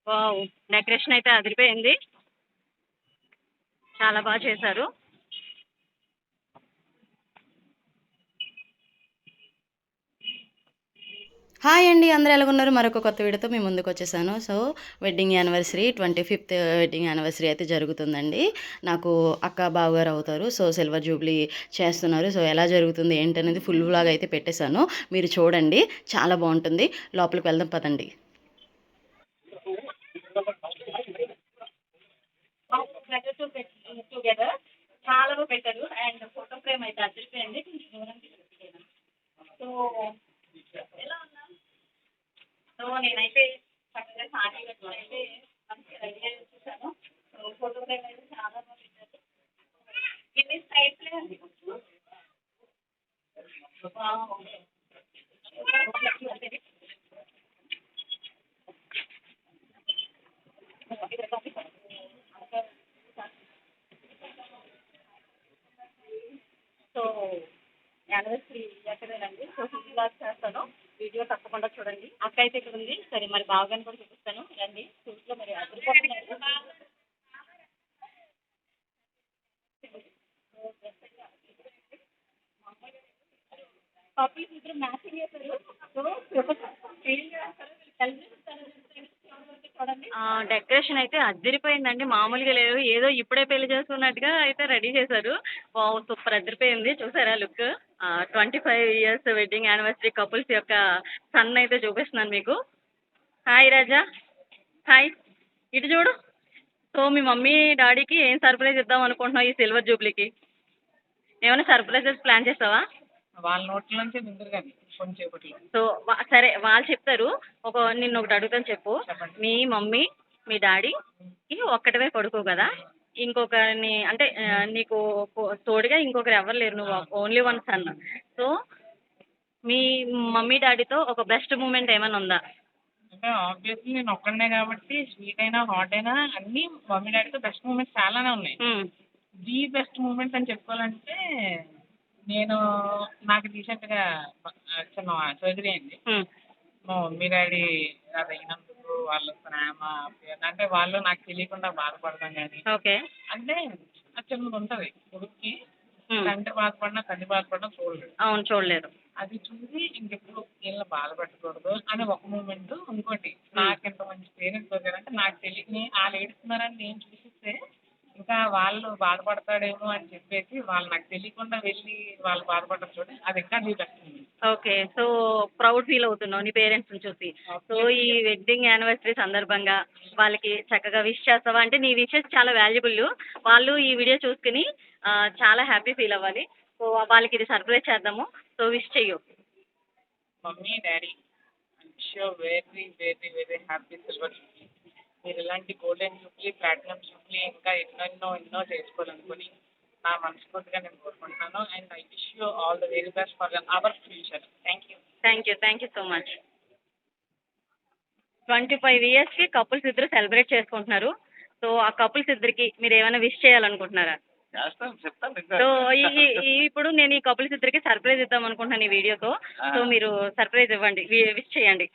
Wow! Decoration అయితే అదిరిపోయింది. చాలా బాగా చేశారు. హాయ్ అండి, అందరూ ఎలాగున్నారు? మరొక కొత్త వీడియోతో మీ ముందుకు వచ్చేసాను. So wedding anniversary 25th wedding anniversary అయితే జరుగుతుందండి. నాకు అక్క బావగారు అవుతారు. సో సిల్వర్ జూబ్లీ చేస్తున్నారు. సో ఎలా జరుగుతుంది ఏంటనేది ఫుల్ వ్లాగ్ అయితే పెట్టేశాను. మీరు చూడండి, చాలా బాగుంటుంది. లోపలికి వెళ్దాం పదండి. టుగెదర్ చాలా బాగా పెట్టారు. అండ్ ఫోటో ఫ్రేమ్ అయితే అదిరిపోయింది. కొంచెం దూరం తీసుకెళ్ళాను. సో ఎలా ఉన్నా సో నేనైతే చక్కగా సారీ అయితే మంచిగా రెడీ అయి వచ్చేసాను. సో ఫోటో ఫ్రేమ్ అయితే చాలా బాగా పెట్టారు. ఎన్ని స్టైల్స్ అండి. సో యానివర్సరీ ఎక్కడేనండి. సో ఫుల్ బ్లాగ్ చేస్తాను. వీడియో తప్పకుండా చూడండి. అక్క అయితే ఇక్కడ ఉంది. సరే మరి బావగారిని కూడా చూపిస్తాను. రండి. సూట్లో మరి అదిరిపోతున్నారు. కపుల్స్ ఇద్దరు మ్యాచింగ్ చేశారు. సో ఏం చేస్తారు కలిసి చూడండి. డెకరేషన్ అయితే అదిరిపోయిందండి. మామూలుగా లేదు. ఏదో ఇప్పుడే పెళ్లి చేసుకున్నట్టుగా అయితే రెడీ చేశారు. వావ్! సూపర్ అదిరిపోయింది. చూసారా look? 25 years wedding anniversary couples యొక్క సన్ అయితే చూపిస్తున్నాను మీకు. హాయ్ రాజా. హాయ్. ఇటు చూడు. సో మీ మమ్మీ డాడీకి ఏం సర్ప్రైజ్ ఇద్దాం అనుకుంటున్నావు ఈ సిల్వర్ జూబ్లీకి? ఏమైనా సర్ప్రైజెస్ ప్లాన్ చేస్తావా? వాళ్ళ నోట్ల నుంచి విందురుగాని కొంచెంసేపట్లో. సో సరే వాళ్ళు చెప్తారు. నిన్ను ఒకటి అడుగుతాను చెప్పు. చెప్పండి. మీ మమ్మీ మీ డాడీకి ఒక్కటవే కొడుకు కదా, ఇంకొకరిని అంటే నీకు తోడుగా ఇంకొకరు ఎవరు లేరు, నువ్వు ఓన్లీ వన్ సన్. సో మీ మమ్మీ డాడీతో ఒక బెస్ట్ మూమెంట్ ఏమైనా ఉందా? అంటే ఆబ్వియస్లీ నేను ఒక్కడనే కాబట్టి స్వీట్ అయినా హాట్ అయినా అన్ని మమ్మీ డాడీతో బెస్ట్ మూమెంట్స్ చాలానే ఉన్నాయి. ది బెస్ట్ మూమెంట్ అని చెప్పుకోవాలంటే నేను నాకు రీసెంట్గా చిన్న సర్జరీ అయింది. మా మమ్మీ డాడీ అది అయినందుకు వాళ్ళ ప్రేమ అంటే వాళ్ళు నాకు తెలియకుండా బాధపడడం కానీ ఓకే. అంటే అది చిన్నది ఉంటుంది కొడుక్కి. తండ్రి బాధపడినా తల్లి బాధపడడం చూడలేదు. అవును, చూడలేదు. అది చూసి ఇంకెప్పుడు వీళ్ళని బాధపెట్టకూడదు అని ఒక మూమెంట్. ఇంకోటి నాకు ఇంత మంచి పేరెంట్స్ దొరికారంటే నాకు తెలియని వాళ్ళు ఏడుస్తున్నారని నేను చూసిస్తే ఇంకా వాళ్ళు బాధపడతాడేమో అని చెప్పేసి వాళ్ళు నాకు తెలియకుండా వెళ్ళి వాళ్ళు బాధపడడం చూడండి అది ఇంకా చూపిస్తుంది. ఓకే. సో ప్రౌడ్ ఫీల్ అవుతున్నావు నీ పేరెంట్స్ని చూసి. సో ఈ వెడ్డింగ్ యానివర్సరీ సందర్భంగా వాళ్ళకి చక్కగా విష్ చేస్తావా? అంటే నీ విషెస్ చాలా వాల్యుబుల్. వాళ్ళు ఈ వీడియో చూసుకుని చాలా హ్యాపీ ఫీల్ అవ్వాలి. సో వాళ్ళకి ఇది సర్ప్రైజ్ చేద్దాము. సో విష్ చెయ్యు. Mummy daddy wish you very very very happy silver Jubilee. మీరు ఇలాంటి గోల్డెన్ జూబ్లీ ప్లాటినం జూబ్లీ ఇంకా ఎన్నెన్నో ఎన్నో చేసుకోవాలనుకుని నా మనస్ఫూర్తిగా నేను కోరుకుంటున్నాను. And I wish you all the very best for our future. Thank you. Thank you so much. 25 ఇయర్స్కి కపుల్స్ ఇద్దరు సెలబ్రేట్ చేసుకుంటున్నారు. సో ఆ కపుల్స్ ఇద్దరికి మీరు ఏమైనా విష్ చేయాలనుకుంటున్నారా? సో ఇప్పుడు నేను ఈ కపుల్స్ ఇద్దరికి సర్ప్రైజ్ ఇద్దాం అనుకుంటున్నాను ఈ వీడియోతో. సో మీరు సర్ప్రైజ్ ఇవ్వండి, విష్ చేయండి.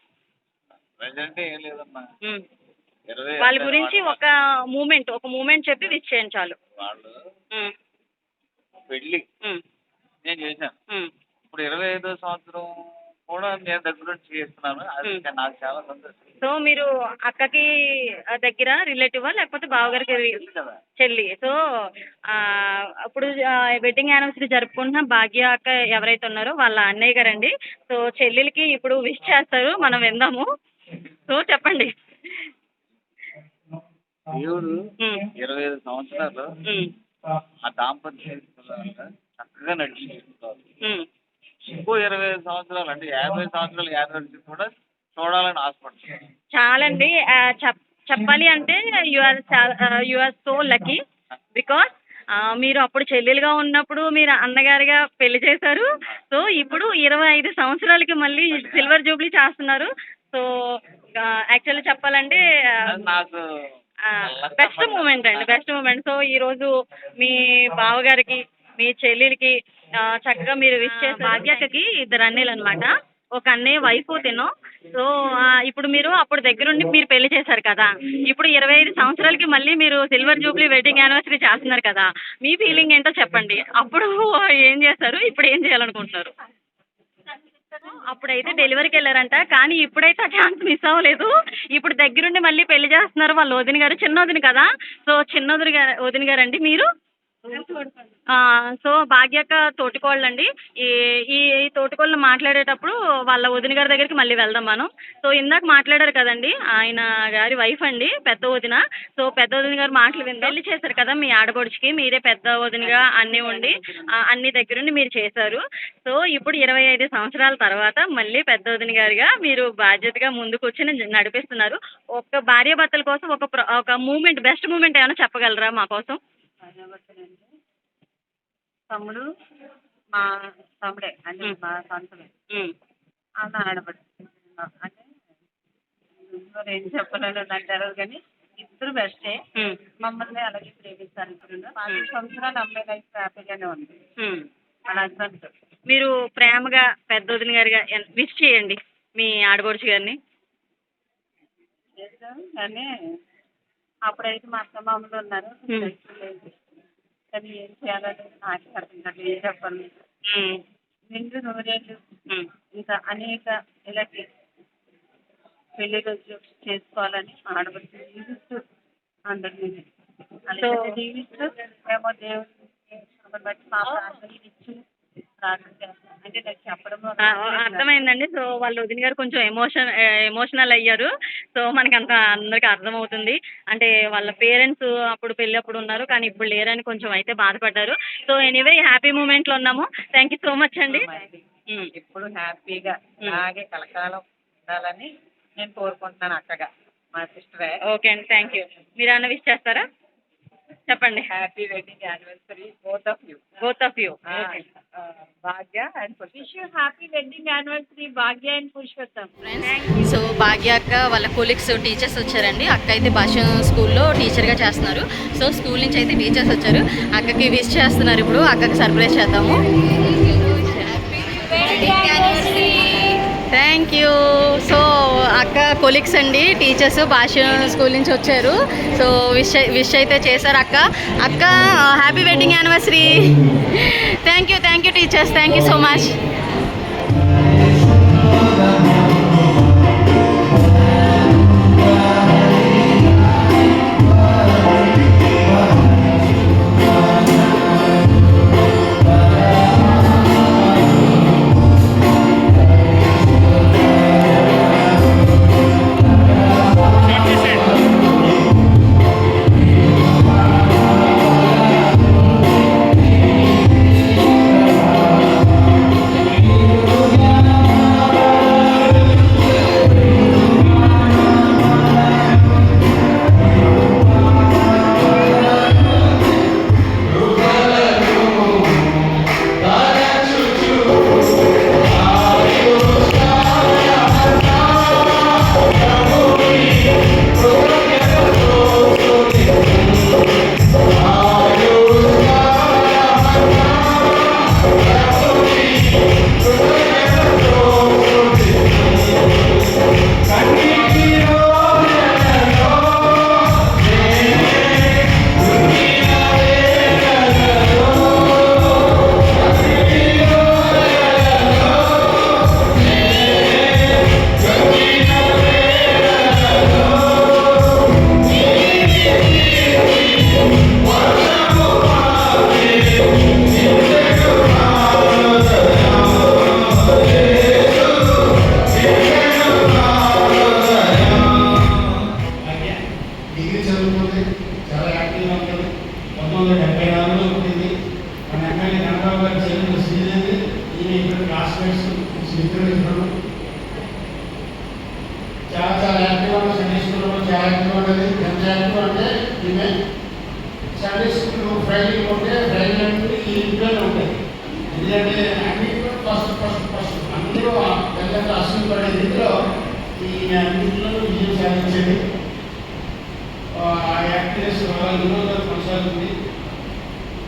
వాళ్ళ గురించి ఒక మూమెంట్ చెప్పి విష్ చేయండి చాలు. పెళ్ళి నేను చేశాను. ఇప్పుడు 25వ సంవత్సరం కూడా నేను దగ్గరుండి చేస్తున్నాను. అది నాకు చాలా సంతోషం. సో మీరు అక్కకి దగ్గర రిలేటివా లేకపోతే బావగారికి చెల్లి? సో అప్పుడు వెడ్డింగ్ యానివర్సరీ జరుపుకుంటున్న భాగ్య అక్క ఎవరైతే ఉన్నారో వాళ్ళ అన్నయ్య గారండి. సో చెల్లెలకి ఇప్పుడు విష్ చేస్తారు, మనం విందాము. సో చెప్పండి. దేవుడు 25 సంవత్సరాలు ఆ దాంపత్య చక్కగా నడిపించుకుంటారు. ఇంకో 25 సంవత్సరాలు అంటే 50 సంవత్సరాలు యానివర్సరీ కూడా చూడాలని ఆశపడుతున్నాను. చాలండి. చెప్పాలి అంటే you are so lucky because మీరు అప్పుడు చెల్లెలుగా ఉన్నప్పుడు మీరు అన్నగారిగా పెళ్లి చేశారు. సో ఇప్పుడు 25 సంవత్సరాలకి మళ్ళీ సిల్వర్ జూబ్లీ చేస్తున్నారు. సో యాక్చువల్లీ చెప్పాలంటే నాకు బెస్ట్ మూమెంట్ అండి, బెస్ట్ మూమెంట్. సో ఈరోజు మీ బావగారికి మీ చెల్లెలకి చక్కగా మీరు విష్ చేశారు. భాగ్యకి ఇద్దరు అన్నయ్యలు అనమాట. ఒక అన్నయ్య వైఫ్ తిను. సో ఇప్పుడు మీరు అప్పుడు దగ్గరుండి మీరు పెళ్లి చేశారు కదా, ఇప్పుడు 25 సంవత్సరాలకి మళ్ళీ మీరు సిల్వర్ జూబ్లీ వెడ్డింగ్ యానివర్సరీ చేస్తున్నారు కదా, మీ ఫీలింగ్ ఏంటో చెప్పండి. అప్పుడు ఏం చేస్తారు, ఇప్పుడు ఏం చేయాలనుకుంటున్నారు? అప్పుడైతే డెలివరీకి వెళ్ళారంట, కానీ ఇప్పుడైతే ఆ ఛాన్స్ మిస్ అవ్వలేదు. ఇప్పుడు దగ్గరుండి మళ్ళీ పెళ్లి చేస్తున్నారు వాళ్ళ వదిన గారు, చిన్న వదిన కదా, సో చిన్న వదిన గారండి మీరు. సో భాగ్యక్క తోటికోళ్ళండి. ఈ ఈ తోటికోళ్ళని మాట్లాడేటప్పుడు వాళ్ళ వదిన గారి దగ్గరికి మళ్ళీ వెళ్దాం మనం. సో ఇందాక మాట్లాడారు కదండి, ఆయన గారి వైఫ్ అండి పెద్ద వదిన. సో పెద్ద వదిన గారు మాటలు విని పెళ్లి చేశారు కదా మీ ఆడపడుచుకి, మీరే పెద్ద వదినగా అన్నీ ఉండి అన్ని దగ్గరుండి మీరు చేశారు. సో ఇప్పుడు 25 సంవత్సరాల తర్వాత మళ్ళీ పెద్ద వదిన గారిగా మీరు బాధ్యతగా ముందుకు వచ్చి నడిపిస్తున్నారు. ఒక భార్యాభర్తల కోసం ఒక మూమెంట్, బెస్ట్ మూమెంట్ ఏమైనా చెప్పగలరా మా కోసం? తమ్ముడు మా తమ్ముడే అంటే మా సొంతమే. అలా ఆడపడు అంటే ఇంట్లో ఏం చెప్పాలని అంటారు కానీ ఇద్దరు బెస్టే. మమ్మల్ని అలాగే ప్రేమిస్తారు. ఇప్పుడు 5 సంవత్సరాలు అమ్మాయి లైఫ్ హ్యాపీగానే ఉంది. వాళ్ళ హస్బెండ్ మీరు ప్రేమగా పెద్ద వదిన గారిగా విష్ చేయండి మీ ఆడపడుచు గారిని. చేస్తాం కానీ అప్పుడైతే మా అత్త మామూలు ఉన్నారు. కానీ ఏం చేయాలని నాకు అర్థం కాదు, ఏం చెప్పాలి. నిండు నూరేళ్ళు ఇంకా అనేక ఇలాంటి పెళ్లి రోజు చేసుకోవాలని ఆడపడుతూ జీవిస్తూ అందరినీ అలాగే జీవిస్తూ మేము దేవుడిని బట్టి మా ప్రార్థన ఇచ్చి ప్రార్థన చేస్తాం. అంటే నాకు చెప్పడం అర్థమైందండి. సో వాళ్ళ వదిన గారు కొంచెం ఎమోషనల్ అయ్యారు. సో మనకి అందరికి అర్థమవుతుంది. అంటే వాళ్ళ పేరెంట్స్ అప్పుడు పెళ్ళి అప్పుడు ఉన్నారు, కానీ ఇప్పుడు లేరని కొంచెం అయితే బాధపడ్డారు. సో ఎనీవే హ్యాపీ మూమెంట్లో ఉన్నాము. థ్యాంక్ యూ సో మచ్ అండి. ఎప్పుడు హ్యాపీగా అలాగే కలకాలం ఉండాలని నేను కోరుకుంటున్నాను అక్కగా, మా సిస్టరే. ఓకే అండి, థ్యాంక్ యూ. మీరు అన్న విష్ చేస్తారా? చెప్పండి. Happy wedding anniversary both of you. Bhagya and wish you happy wedding anniversary Bhagya and Purushottam. So Bhagya అక్క వాళ్ళ కొలీగ్స్ టీచర్స్ వచ్చారండి. అక్క అయితే భాష స్కూల్లో టీచర్గా చేస్తున్నారు. సో స్కూల్ నుంచి అయితే టీచర్స్ వచ్చారు, అక్కకి విష్ చేస్తున్నారు. ఇప్పుడు అక్కకి సర్ప్రైజ్ చేద్దాము. Thank you. సో అక్క కొలీగ్స్ అండి, టీచర్స్ భాష స్కూల్ నుంచి వచ్చారు. సో విష్ అయితే చేశారు అక్క. Happy wedding anniversary. Thank you teachers, thank you so much.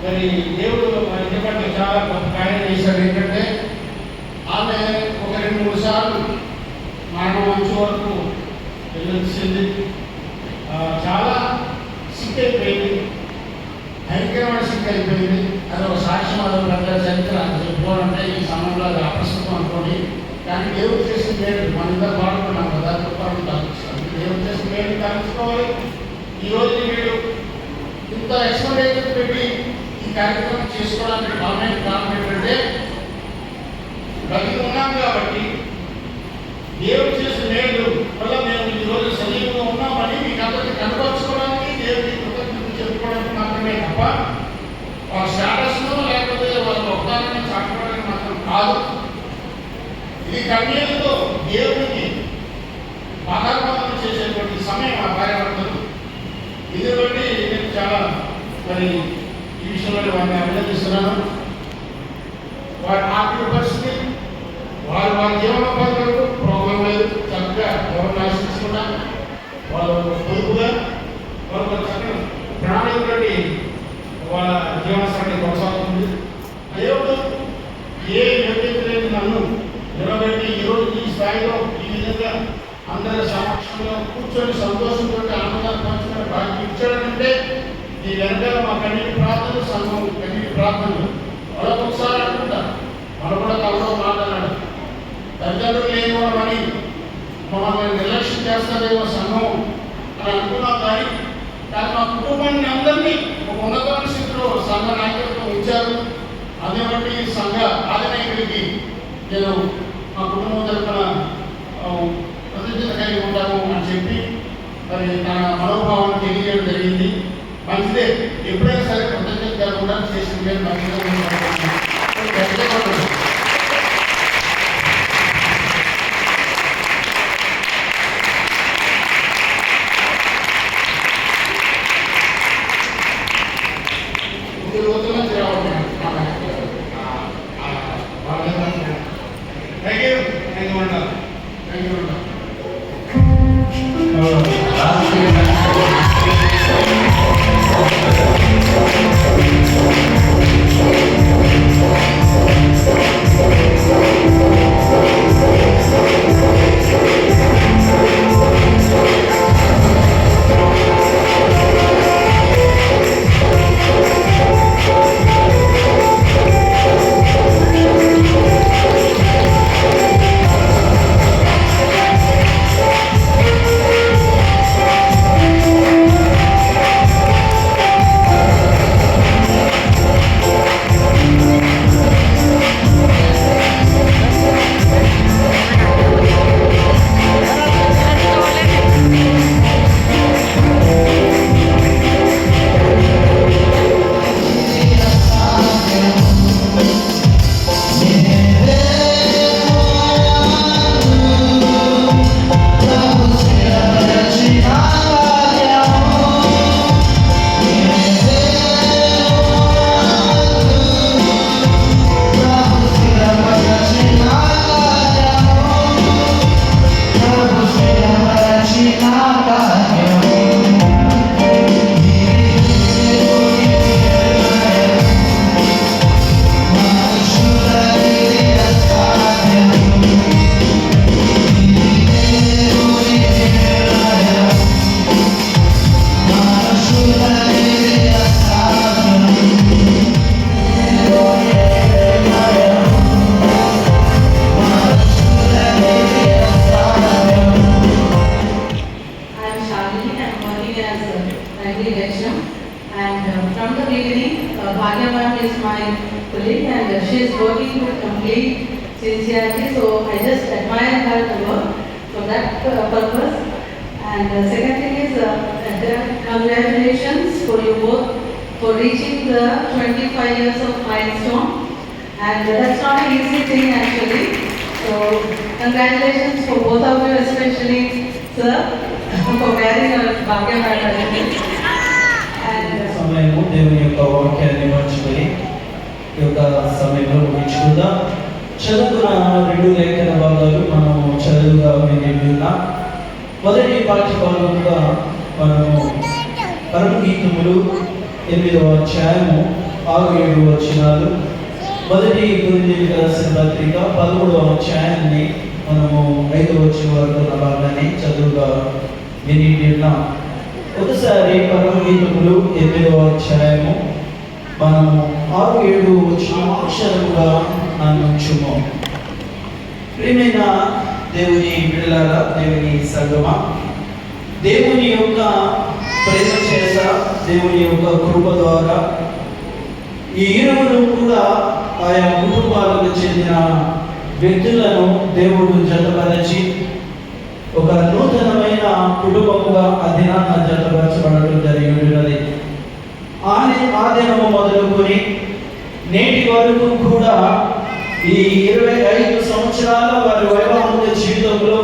మరి దేవుడు మన జీవితంలో చాలా గొప్ప కార్యం చేశాడు. ఏంటంటే ఆమె ఒక 2-3 సార్లు మంచి వరకు వెళ్ళొచ్చింది. చాలా సిక్ అయిపోయింది, భయంకరమైన సిక్ అయిపోయింది. అది ఒక సాక్ష్యం, అదొక పెద్ద చరిత్ర చెప్పుకోవాలంటే ఈ సమయంలో అది అప్రస్తుతం అనుకోండి. కానీ దేవుడు చేసిన మేలు మన ఇద్దరు బాగుంటున్నాం కదా, కృపాలను తగ్గిస్తాం. దేవుడు చేసిన మేలు తగ్గించుకోవాలి. ఈరోజు మీరు ఇంత ఎక్స్పెక్టేషన్ పెట్టి ఈ కార్యక్రమం చేసుకోవడానికి కారణం ఏంటంటే బతికి ఉన్నాం కాబట్టి దేవుడు చేసిన మేలు వల్ల మేము ఈరోజు సజీవంగా ఉన్నామని మీకు అందరికీ కనపరచుకోవడానికి, దేవుడికి కృతజ్ఞతలు చెప్పుకోవడానికి మాత్రమే తప్ప వాళ్ళ స్టేటస్ను లేకపోతే వాళ్ళ గొప్పతనాన్ని చాటుకోవడానికి మాత్రం కాదు. ఇది కన్యలతో దేవుడికి పాదార్పణలు చేసేటువంటి సమయం ఆ భార్యాభర్తలు. ఇది బట్టి నేను చాలా మరి ఈ విషయంలో వారిని అభినందిస్తున్నాను. వారి ఆర్థిక పరిస్థితి, వారి జీవనోపాధులకు ప్రోగ్రాం లేదు, చక్కగా ఎవరిని ఆశించకుండా వాళ్ళు పొదుపుగా వాళ్ళ చక్కని ప్రణాళికతోటి వాళ్ళ జీవనశైలి కొనసాగుతుంది. దేవుడు ఏ యోగ్యత లేదు నన్ను నిలబెట్టి ఈరోజు ఈ స్థాయిలో ఈ విధంగా అందరి సమక్షంలో కూర్చొని సంతోషంతో ఆనందాన్ని పంచుకునే భాగ్యం ఇచ్చాడంటే ఈ వెనకాల మా కన్నీటి ప్రార్థనలు, సంఘం కన్నీటి ప్రార్థనలు. వాళ్ళకు ఒకసారి అనుకుంటా, మనం కూడా తమలో మాట్లాడాడు, తల్లిదండ్రులు లేని వాళ్ళని మమ్మల్ని నిర్లక్ష్యం చేస్తారేమో సంఘం అని అనుకున్నాం. కానీ మా కుటుంబాన్ని అందరినీ ఒక ఉన్నతమైన స్థితిలో సంఘ నాయకత్వం ఉంచారు. అదే బట్టి సంఘ ఆదినాయకుడికి నేను మా కుటుంబం తరఫున కృతజ్ఞత కలిగి ఉంటాము అని చెప్పి మరి తన మనోభావాన్ని తెలియజేయడం జరిగింది. మంచిదే, ఎప్పుడైనా సరే కృతజ్ఞత కాకుండా చేసింది మంచిగా. sincerity, so I just admire her work for that purpose. And second thing is, congratulations for your work for reaching the 25 years of milestone, and that's not an easy thing actually. So congratulations for both of you, especially sir, for wearing a Bhagya Mata. సమయము దేవుని యొక్క వాక్యాన్ని మర్చిపోయి ఈ యొక్క సమయంలో ముగించుకుందాం. చదువుకున్న రెండు లేఖన భాగాలు మనము చదువుగా విన్నాం. మొదటి పాఠ్యభాగంగా మనము పరమగీతములు 8వ అధ్యాయము 6-7 వచనాలు, మొదటి కొరింథీయులకు రాసిన పత్రిక 11వ అధ్యాయాన్ని మనము 5వ వచనం వరకు ఉన్న భాగాన్ని చదువుగా వినిన్నాం. ఒకసారి పరమగీతములు 8వ అధ్యాయము మనము 6-7 వచనం అక్షరముగా నుంచుము. ప్రియమైన దేవుని బిడ్డలారా, దేవుని సంగమా, దేవుని యొక్క ప్రేమ చేత, దేవుని యొక్క కృప ద్వారా ఈ ఇరువురు కూడా ఆయా కుటుంబాలకు చెందిన వ్యక్తులను దేవుడు జతపరచి ఒక నూతనమైన కుటుంబముగా ఆ దినాన్న జతపరచబడటం జరిగి ఉన్నది. ఆ దినము మొదలుకొని నేటి వరకు కూడా ఈ 25 సంవత్సరాల వారి వైవాహిక జీవితంలో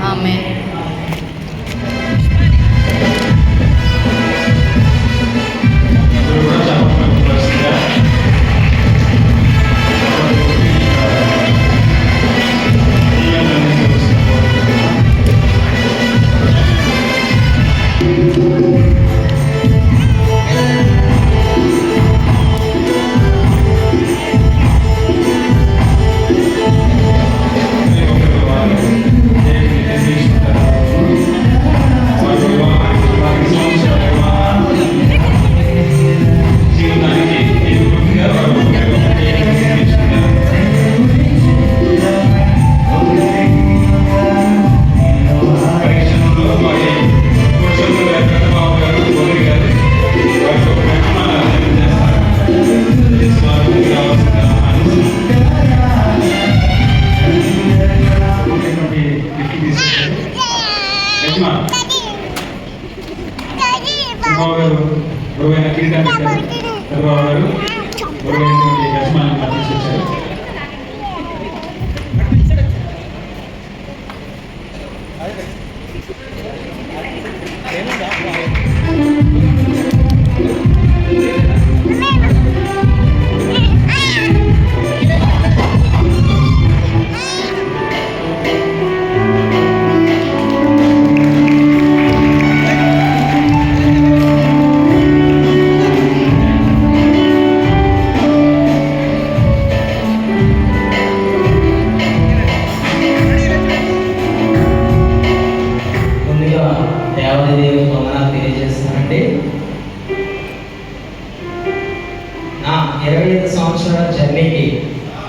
ఆమేన్.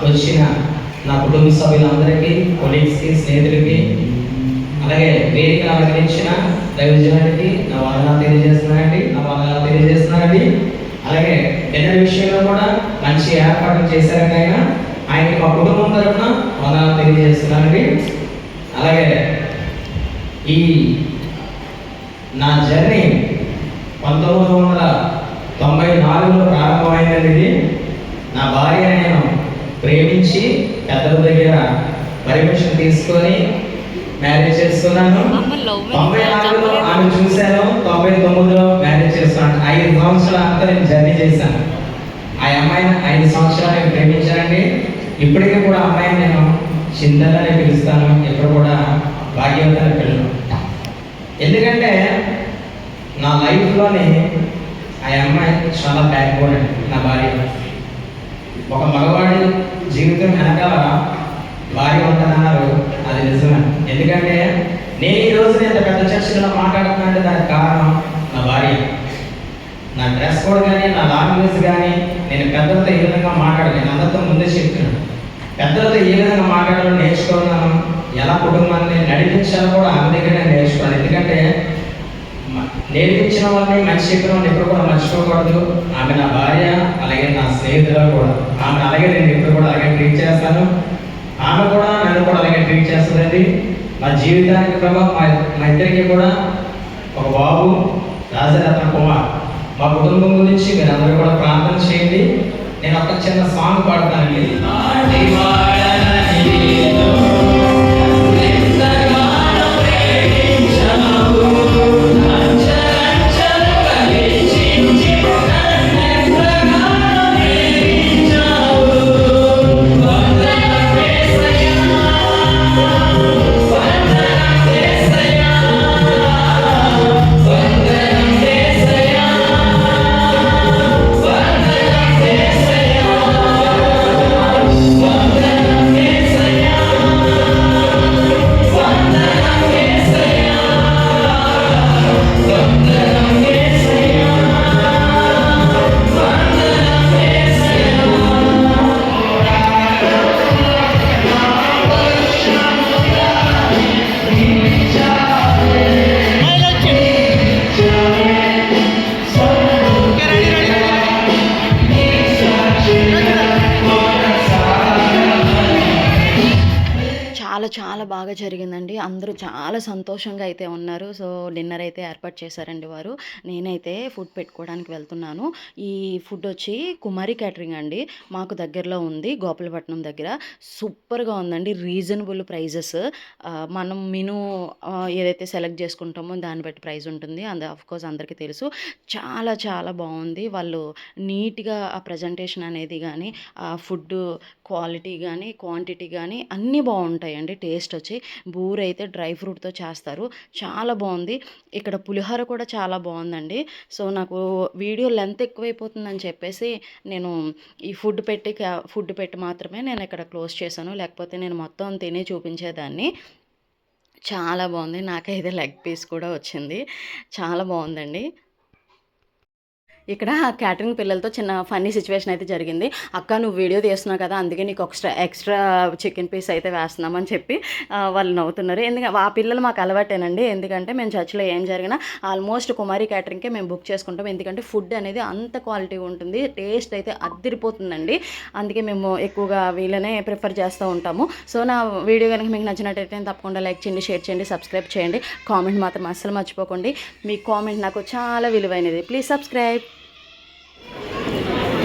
వచ్చిన నా కుటుంబ సభ్యులందరికీ, కొలీగ్స్కి, స్నేహితులకి, అలాగే వేదిక అలంకరించిన దైవజనానికి నా వందనాలు తెలియజేస్తున్నానండి. అలాగే డిన్నర్ విషయంలో కూడా మంచి ఏర్పాట్లు చేశారండి ఆయనకి మా కుటుంబం తరఫున వందనాలు తెలియజేస్తున్నానండి. అలాగే ఈ నా జర్నీ 1994లో ప్రారంభమైందండి. ఇది నా భార్య నేను ప్రేమించి పెద్దల దగ్గర పర్మిషన్ తీసుకొని మ్యారేజ్ చేసుకున్నాను. 94లో ఆమె చూశాను, 99లో మ్యారేజ్ చేసుకున్నాను. 5 సంవత్సరాల అంతా నేను జర్నీ చేశాను. ఆ అమ్మాయిని 5 సంవత్సరాలు నేను ప్రేమించానండి. ఇప్పటికీ కూడా అమ్మాయిని నేను చింతనని పిలుస్తాను, ఎప్పుడు కూడా భాగ్యవతిని పిల్లలు. ఎందుకంటే నా లైఫ్లోని ఆ అమ్మాయి చాలా బ్యాక్ బోన్ అండి. నా భార్య ఒక మగవాడి జీవితం వెనకాల భార్య ఉంటుందన్నారు, అది నిజమే. ఎందుకంటే నేను ఈరోజు ఇంత పెద్ద చర్చలో మాట్లాడుతున్నానంటే దానికి కారణం నా భార్య. నా డ్రెస్ కోడ్ కానీ, నా లాంగ్వేజ్ కానీ, నేను పెద్దలతో ఏ విధంగా మాట్లాడాలి, నేను అందరితో ముందే చెప్తున్నాను. పెద్దలతో ఏ విధంగా మాట్లాడాలో నేర్చుకున్నాను, ఎలా కుటుంబాన్ని నడిపించాలో కూడా ఆమె దగ్గర నేను నేర్చుకున్నాను. ఎందుకంటే నేర్పించిన వాళ్ళని, మంచి చెప్పిన వాళ్ళని ఎప్పుడు కూడా మర్చిపోకూడదు. ఆమె నా భార్య, అలాగే నా స్నేహితులు కూడా. ఆమె అలాగే నేను ఎప్పుడు కూడా అలాగే ట్రీట్ చేస్తాను, ఆమె కూడా నన్ను కూడా అలాగే ట్రీట్ చేస్తుందండి. మా జీవితానికి ప్రభావం మా ఇద్దరికి కూడా ఒక బాబు రాజరత్న కుమార్. మా కుటుంబం గురించి మీరు అందరూ కూడా ప్రార్థన చేయండి. నేను ఒక చిన్న సాంగ్ పాడతానండి. చాలా బాగా జరిగిందండి. అందరూ చాలా సంతోషంగా అయితే ఉన్నారు. సో డిన్నర్ అయితే ఏర్పాటు చేశారండి వారు. నేనైతే ఫుడ్ పెట్టుకోవడానికి వెళ్తున్నాను. ఈ ఫుడ్ వచ్చి కుమారి క్యాటరింగ్ అండి, మాకు దగ్గరలో ఉంది, గోపాలపట్నం దగ్గర. సూపర్గా ఉందండి, రీజనబుల్ ప్రైజెస్. మనం మెనూ ఏదైతే సెలెక్ట్ చేసుకుంటామో దాన్ని బట్టి ప్రైస్ ఉంటుంది. ఆఫ్కోర్స్ అందరికీ తెలుసు. చాలా చాలా బాగుంది. వాళ్ళు నీట్గా ఆ ప్రజెంటేషన్ అనేది కానీ, ఆ ఫుడ్ క్వాలిటీ కానీ, క్వాంటిటీ కానీ అన్నీ బాగుంటాయండి. టేస్ట్ వచ్చి బూరైతే డ్రై ఫ్రూట్తో చేస్తారు, చాలా బాగుంది. ఇక్కడ పులిహోర కూడా చాలా బాగుందండి. సో నాకు వీడియో లెంత్ ఎక్కువైపోతుందని చెప్పేసి నేను ఈ ఫుడ్ పెట్టి మాత్రమే నేను ఇక్కడ క్లోజ్ చేశాను, లేకపోతే నేను మొత్తం తిని చూపించేదాన్ని. చాలా బాగుంది. నాకైతే లెగ్ పీస్ కూడా వచ్చింది, చాలా బాగుందండి. ఇక్కడ క్యాటరింగ్ పిల్లలతో చిన్న ఫన్నీ సిచ్యువేషన్ అయితే జరిగింది. అక్క నువ్వు వీడియో తీస్తున్నావు కదా, అందుకే నీకు ఎక్స్ట్రా చికెన్ పీస్ అయితే వేస్తున్నామని చెప్పి వాళ్ళు నవ్వుతున్నారు. ఎందుకంటే ఆ పిల్లలు మాకు అలవాటేనండి. ఎందుకంటే మేము చర్చిలో ఏం జరిగినా ఆల్మోస్ట్ కుమారి క్యాటరింగ్కే మేము బుక్ చేసుకుంటాం. ఎందుకంటే ఫుడ్ అనేది అంత క్వాలిటీ ఉంటుంది, టేస్ట్ అయితే అద్దిరిపోతుందండి. అందుకే మేము ఎక్కువగా వీళ్ళనే ప్రిఫర్ చేస్తూ ఉంటాము. సో నా వీడియో కనుక మీకు నచ్చినట్టయితే తప్పకుండా లైక్ చేయండి, షేర్ చేయండి, సబ్స్క్రైబ్ చేయండి. కామెంట్ మాత్రం అస్సలు మర్చిపోకండి. మీ కామెంట్ నాకు చాలా విలువైనది. Please subscribe.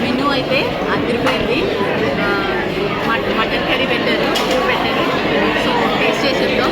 మెనూ అయితే అదిరిపోయింది. మటన్ కర్రీ పెట్టారు. సో టేస్ట్ చేసేద్దాం.